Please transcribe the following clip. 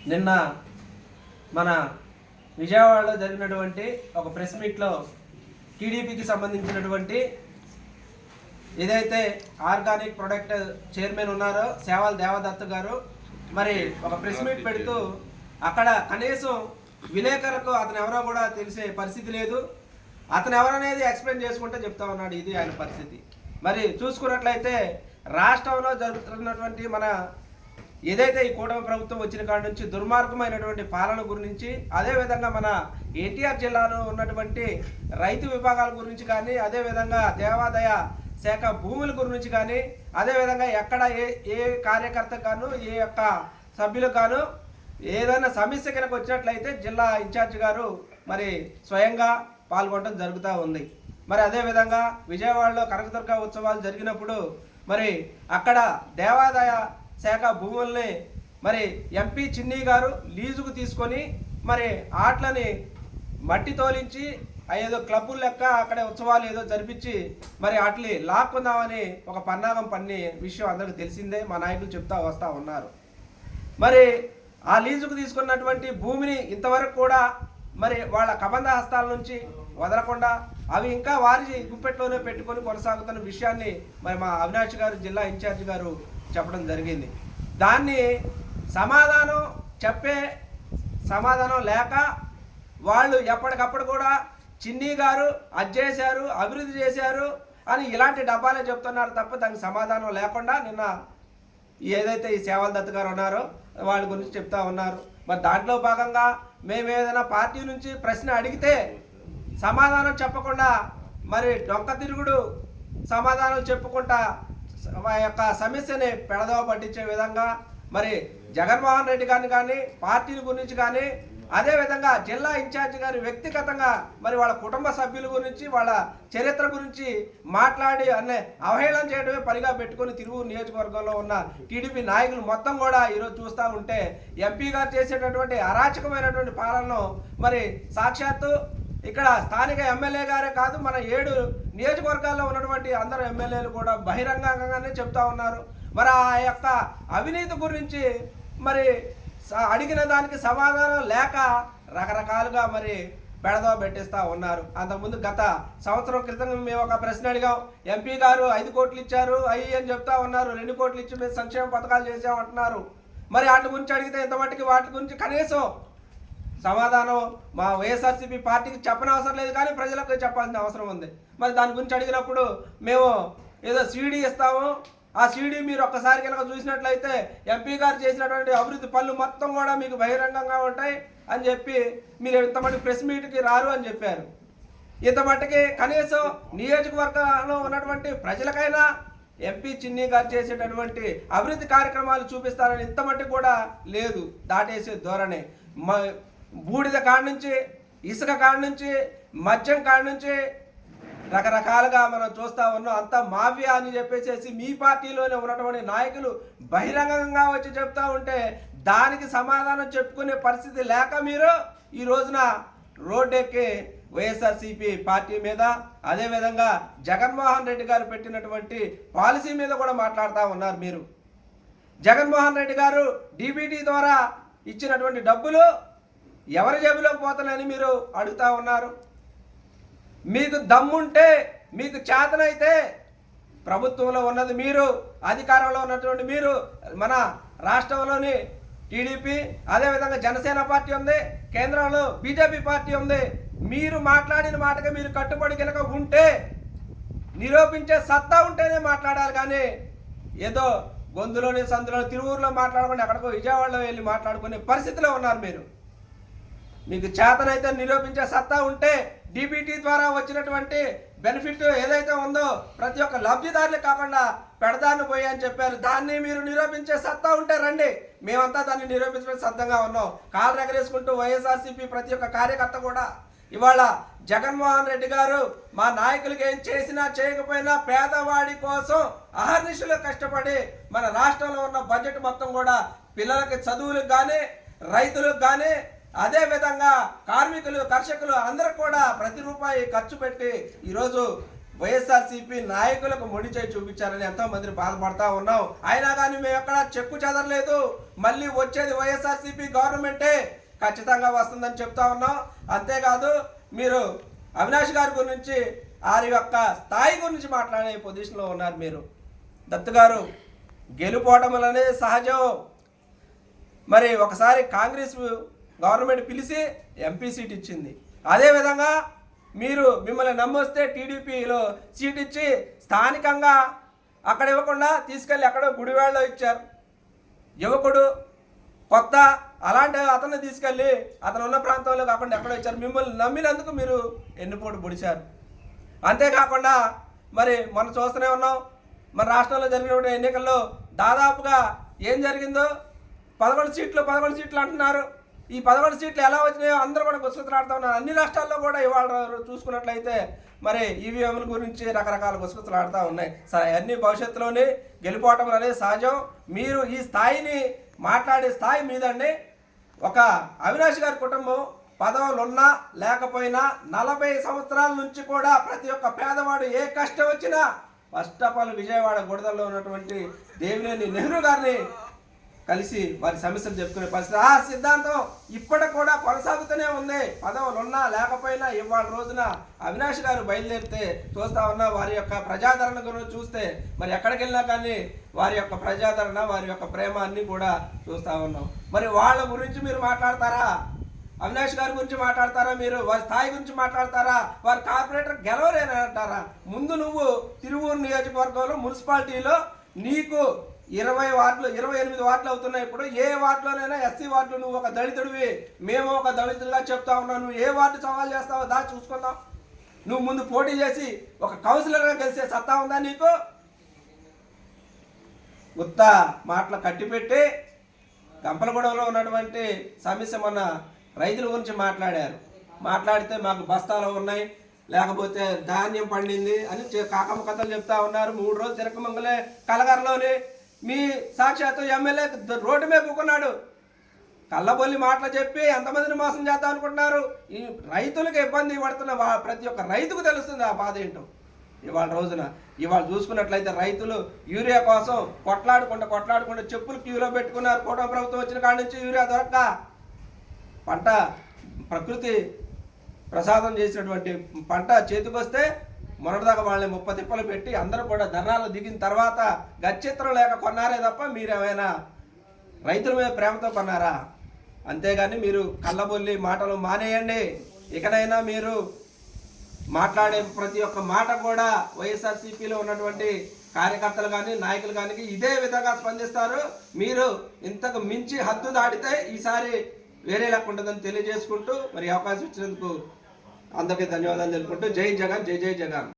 నిన్న మన విజయవాడలో జరిగినటువంటి ఒక ప్రెస్ మీట్లో టీడీపీకి సంబంధించినటువంటి ఏదైతే ఆర్గానిక్ ప్రొడక్ట్ చైర్మన్ ఉన్నారో సేవల దేవదత్త గారు మరి ఒక ప్రెస్ మీట్ పెడుతూ అక్కడ కనీసం విలేకరులకు అతను ఎవరో కూడా తెలిసే పరిస్థితి లేదు. అతను ఎవరనేది ఎక్స్ప్లెయిన్ చేసుకుంటే చెప్తా ఉన్నాడు. ఇది ఆయన పరిస్థితి. మరి చూసుకున్నట్లయితే రాష్ట్రంలో జరుగుతున్నటువంటి మన ఏదైతే ఈ కూటమి ప్రభుత్వం వచ్చిన కాడ నుంచి దుర్మార్గమైనటువంటి పాలన గురించి, అదేవిధంగా మన ఎన్టీఆర్ జిల్లాలో ఉన్నటువంటి రైతు విభాగాల గురించి కానీ, అదేవిధంగా దేవాదాయ శాఖ భూముల గురించి కానీ, అదేవిధంగా ఎక్కడ ఏ కార్యకర్తకు గాను ఏ యొక్క సభ్యులకు గాను ఏదైనా సమస్య కనుక వచ్చినట్లయితే జిల్లా ఇన్ఛార్జ్ గారు మరి స్వయంగా పాల్గొనడం జరుగుతూ ఉంది. మరి అదేవిధంగా విజయవాడలో కనకదుర్గ ఉత్సవాలు జరిగినప్పుడు మరి అక్కడ దేవాదాయ శాఖ భూముల్ని మరి ఎంపీ చిన్ని గారు లీజుకు తీసుకొని మరి ఆటలని మట్టి తోలించి ఏదో క్లబ్బులు లెక్క అక్కడ ఉత్సవాలు ఏదో జరిపించి మరి వాటిని లాక్కుందామని ఒక పన్నాగం పన్ని విషయం అందరికీ తెలిసిందే. మా నాయకులు చెప్తా వస్తూ ఉన్నారు. మరి ఆ లీజుకు తీసుకున్నటువంటి భూమిని ఇంతవరకు కూడా మరి వాళ్ళ కబంధ హస్తాల నుంచి వదలకుండా అవి ఇంకా వారి గుప్పెట్లోనే పెట్టుకొని కొనసాగుతున్న విషయాన్ని మరి మా అవినాష్ గారు జిల్లా ఇన్ఛార్జ్ గారు చెప్పడం జరిగింది. దాన్ని సమాధానం లేక వాళ్ళు ఎప్పటికప్పుడు కూడా చిన్ని గారు అది చేశారు, అభివృద్ధి చేశారు అని ఇలాంటి డబ్బాలే చెప్తున్నారు తప్ప దానికి సమాధానం లేకుండా నిన్న ఏదైతే ఈ సేవల దత్త గారు ఉన్నారో వాళ్ళ గురించి చెప్తా ఉన్నారు. మరి దాంట్లో భాగంగా మేము ఏదైనా పార్టీ నుంచి ప్రశ్న అడిగితే సమాధానం చెప్పకుండా మరి డొంక తిరుగుడు సమాధానాలు చెప్పుకుంటా యొక్క సమస్యని పెడదవ పట్టించే విధంగా మరి జగన్మోహన్ రెడ్డి గారిని కానీ పార్టీల గురించి కానీ, అదేవిధంగా జిల్లా ఇన్ఛార్జి గారి వ్యక్తిగతంగా మరి వాళ్ళ కుటుంబ సభ్యుల గురించి వాళ్ళ చరిత్ర గురించి మాట్లాడి అనే అవహేళన చేయడమే పనిగా పెట్టుకుని తిరువూరు నియోజకవర్గంలో ఉన్న టీడీపీ నాయకులు మొత్తం కూడా ఈరోజు చూస్తూ ఉంటే ఎంపీ గారు చేసేటటువంటి అరాచకమైనటువంటి పాలనను మరి సాక్షాత్తు ఇక్కడ స్థానిక ఎమ్మెల్యే గారే కాదు, మన 7 నియోజకవర్గాల్లో ఉన్నటువంటి అందరూ ఎమ్మెల్యేలు కూడా బహిరంగంగానే చెప్తా ఉన్నారు. మరి ఆ యొక్క అవినీతి గురించి మరి అడిగిన దానికి సమాధానం లేక రకరకాలుగా మరి బెడదవ పెట్టిస్తూ ఉన్నారు. అంతకుముందు గత సంవత్సరం క్రితం మేము ఒక ప్రశ్న అడిగాం. ఎంపీ గారు 5 కోట్లు ఇచ్చారు అని చెప్తా ఉన్నారు. 2 కోట్లు ఇచ్చి మేము సంక్షేమ పథకాలు చేసామంటున్నారు. మరి వాటి గురించి అడిగితే ఇంతమట్టుకి వాటి గురించి కనీసం సమాధానం మా వైఎస్ఆర్సీపీ పార్టీకి చెప్పనవసరం లేదు, కానీ ప్రజలకు చెప్పాల్సిన అవసరం ఉంది. మరి దాని గురించి అడిగినప్పుడు మేము ఏదో సీడీ ఇస్తాము, ఆ సీడీ మీరు ఒక్కసారి కనుక చూసినట్లయితే ఎంపీ గారు చేసినటువంటి అభివృద్ధి పనులు మొత్తం కూడా మీకు బహిరంగంగా ఉంటాయి అని చెప్పి మీరు ఇంతమట్టుకు ప్రెస్ మీట్కి రారు అని చెప్పారు. ఇంతమట్టుకి కనీసం నియోజకవర్గంలో ఉన్నటువంటి ప్రజలకైనా ఎంపీ చిన్ని గారు చేసేటటువంటి అభివృద్ధి కార్యక్రమాలు చూపిస్తారని ఇంతమట్టుకు కూడా లేదు. దాటేసే ధోరణి బూడిద కాడ నుంచి, ఇసుక కాడ నుంచి, మద్యం కాడ నుంచి రకరకాలుగా మనం చూస్తూ ఉన్నాం. అంతా మాఫియా అని చెప్పేసి మీ పార్టీలోనే ఉన్నటువంటి నాయకులు బహిరంగంగా వచ్చి చెప్తా ఉంటే దానికి సమాధానం చెప్పుకునే పరిస్థితి లేక మీరు ఈ రోజున రోడ్డెక్కి వైఎస్ఆర్సీపీ పార్టీ మీద, అదేవిధంగా జగన్మోహన్ రెడ్డి గారు పెట్టినటువంటి పాలసీ మీద కూడా మాట్లాడుతూ ఉన్నారు. మీరు జగన్మోహన్ రెడ్డి గారు డీబీటీ ద్వారా ఇచ్చినటువంటి డబ్బులు ఎవరి జేబులోకి పోతున్నాయని మీరు అడుగుతూ ఉన్నారు. మీకు దమ్ముంటే, మీకు చేతనైతే ప్రభుత్వంలో ఉన్నది మీరు, అధికారంలో ఉన్నటువంటి మీరు, మన రాష్ట్రంలోని టీడీపీ, అదేవిధంగా జనసేన పార్టీ ఉంది, కేంద్రంలో బీజేపీ పార్టీ ఉంది. మీరు మాట్లాడిన మాటగా మీరు కట్టుబడి కనుక ఉంటే, నిరూపించే సత్తా ఉంటేనే మాట్లాడాలి. కానీ ఏదో గొంతులోని సందులో తిరువూరులో మాట్లాడుకుని ఎక్కడికో విజయవాడలో వెళ్ళి మాట్లాడుకునే పరిస్థితిలో ఉన్నారు మీరు. మీకు చేతనైతే నిరూపించే సత్తా ఉంటే డీబీటీ ద్వారా వచ్చినటువంటి బెనిఫిట్ ఏదైతే ఉందో ప్రతి ఒక్క లబ్ధిదారులే కాకుండా పెడదాన్ని పోయి అని చెప్పారు. దాన్ని మీరు నిరూపించే సత్తా ఉంటే రండి, మేమంతా దాన్ని నిరూపించడానికి సిద్ధంగా ఉన్నాం. కాలు ఎగరేసుకుంటూ వైఎస్ఆర్సీపీ ప్రతి ఒక్క కార్యకర్త కూడా ఇవాళ జగన్మోహన్ రెడ్డి గారు మా నాయకులకి ఏం చేసినా చేయకపోయినా పేదవాడి కోసం అహర్నిశలు కష్టపడి మన రాష్ట్రంలో ఉన్న బడ్జెట్ మొత్తం కూడా పిల్లలకి చదువులకు కానీ, రైతులకు కానీ, అదేవిధంగా కార్మికులు, కర్షకులు అందరూ కూడా ప్రతి రూపాయి ఖర్చు పెట్టి ఈరోజు వైఎస్ఆర్సీపీ నాయకులకు మొండి చేయి చూపించారని ఎంతో మంది బాధపడతా ఉన్నాం. అయినా కానీ మేము ఎక్కడ చెక్కు చెదరలేదు. మళ్ళీ వచ్చేది వైఎస్ఆర్సీపీ గవర్నమెంటే ఖచ్చితంగా వస్తుందని చెప్తా ఉన్నాం. అంతేకాదు మీరు అవినాష్ గారి గురించి వారి యొక్క స్థాయి గురించి మాట్లాడే పొజిషన్లో ఉన్నారు. మీరు దత్తు గారు గెలుపోవడం అనేది సహజం. మరి ఒకసారి కాంగ్రెస్ గవర్నమెంట్ పిలిచి ఎంపీ సీట్ ఇచ్చింది. అదేవిధంగా మీరు మిమ్మల్ని నమ్మొస్తే టీడీపీలో సీట్ ఇచ్చి స్థానికంగా అక్కడ ఇవ్వకుండా తీసుకెళ్ళి ఎక్కడో గుడివాడలో ఇచ్చారు. యువకుడు కొత్త అలాంటి అతన్ని తీసుకెళ్ళి అతను ఉన్న ప్రాంతంలో కాకుండా ఎక్కడో ఇచ్చారు. మిమ్మల్ని నమ్మినందుకు మీరు ఎన్నుపోటు పొడిచారు. అంతేకాకుండా మరి మనం చూస్తూనే ఉన్నాం. మన రాష్ట్రంలో జరిగినటువంటి ఎన్నికల్లో దాదాపుగా ఏం జరిగిందో 11 సీట్లు అంటున్నారు. ఈ 11 సీట్లు ఎలా వచ్చినాయో అందరూ కూడా గుసగుసలాడుతూ ఉన్నారు. అన్ని రాష్ట్రాల్లో కూడా ఇవాళ చూసుకున్నట్లయితే మరి ఈవీఎంల గురించి రకరకాల గుసగుసలాడుతూ ఉన్నాయి. సరే, అన్ని భవిష్యత్తులోనే గెలిపోవటం అనేది సహజం. మీరు ఈ స్థాయిని మాట్లాడే స్థాయి మీదండి. ఒక అవినాష్ గారి కుటుంబం పదవులు ఉన్నా లేకపోయినా 40 సంవత్సరాల నుంచి కూడా ప్రతి ఒక్క పేదవాడు ఏ కష్టం వచ్చినా ఫస్ట్ ఆఫ్ ఆల్ విజయవాడ గుడదల్లో ఉన్నటువంటి దేవినేని నెహ్రూ గారిని కలిసి వారి సమస్యలు చెప్పుకునే పరిస్థితి. ఆ సిద్ధాంతం ఇప్పటికి కూడా కొనసాగుతూనే ఉంది. పదవులు ఉన్నా లేకపోయినా ఇవాళ రోజున అవినాష్ గారు బయలుదేరితే చూస్తా ఉన్నా వారి యొక్క ప్రజాదరణ గురించి చూస్తే మరి ఎక్కడికి వెళ్ళినా కానీ వారి యొక్క ప్రజాదరణ వారి యొక్క ప్రేమ అన్ని కూడా చూస్తూ ఉన్నాం. మరి వాళ్ళ గురించి మీరు మాట్లాడతారా? అవినాష్ గారి గురించి మాట్లాడతారా? మీరు వారి స్థాయి గురించి మాట్లాడతారా? వారి కార్పొరేటర్ గెలవలేని అంటారా? ముందు నువ్వు తిరువూరు నియోజకవర్గంలో మున్సిపాలిటీలో నీకు 28 వార్డులు అవుతున్నాయి. ఇప్పుడు ఏ వార్డులోనైనా ఎస్సీ వార్డు నువ్వు ఒక దళితుడివి, మేము ఒక దళితుడిగా చెప్తా ఉన్నావు. నువ్వు ఏ వార్డు సవాల్ చేస్తావో దా చూసుకుందాం. నువ్వు ముందు పోటీ చేసి ఒక కౌన్సిలర్గా గెలిచే సత్తా ఉందా నీకు? ఉత్త మాటలు కట్టిపెట్టి గంపలగూడెంలో ఉన్నటువంటి సమస్య మొన్న రైతుల గురించి మాట్లాడితే మాకు బస్తాలు ఉన్నాయి, లేకపోతే ధాన్యం పండింది అని కాకమ్మ కథలు చెప్తా ఉన్నారు. 3 రోజులు తిరకమంగలే కలగరలోని మీ సాక్షాత్తు ఎమ్మెల్యే రోడ్డు మీద కూకున్నాడు. కళ్ళబొల్లి మాటలు చెప్పి ఎంతమందిని మోసం చేద్దాం అనుకుంటున్నారు. ఈ రైతులకు ఇబ్బంది పడుతున్న ప్రతి ఒక్క రైతుకు తెలుస్తుంది ఆ బాధ ఏంటో. ఇవాళ చూసుకున్నట్లయితే రైతులు యూరియా కోసం కొట్లాడుకుంటూ చెప్పులు క్యూలో పెట్టుకున్నారు. కూటమి ప్రభుత్వం వచ్చిన కాడి నుంచి యూరియా దొరక్క పంట ప్రకృతి ప్రసాదం చేసినటువంటి పంట చేతికొస్తే మొన్నటిదాకా వాళ్ళని 30 తిప్పలు పెట్టి అందరూ కూడా ధర్నాలు దిగిన తర్వాత గచ్చిత్రం లేక కొన్నారే తప్ప మీరేమైనా రైతుల మీద ప్రేమతో కొన్నారా? అంతేగాని మీరు కళ్ళబొల్లి మాటలు మానేయండి. ఇకనైనా మీరు మాట్లాడే ప్రతి ఒక్క మాట కూడా వైఎస్ఆర్సీపీలో ఉన్నటువంటి కార్యకర్తలు కానీ నాయకులు కానీ ఇదే విధంగా స్పందిస్తారు. మీరు ఇంతకు మించి హద్దు దాటితే ఈసారి వేరే లేకుంటుందని తెలియజేసుకుంటూ మరి అవకాశం ఇచ్చినందుకు అందరికీ ధన్యవాదాలు తెలుపుకుంటూ జై జగన్, జై జై జగన్.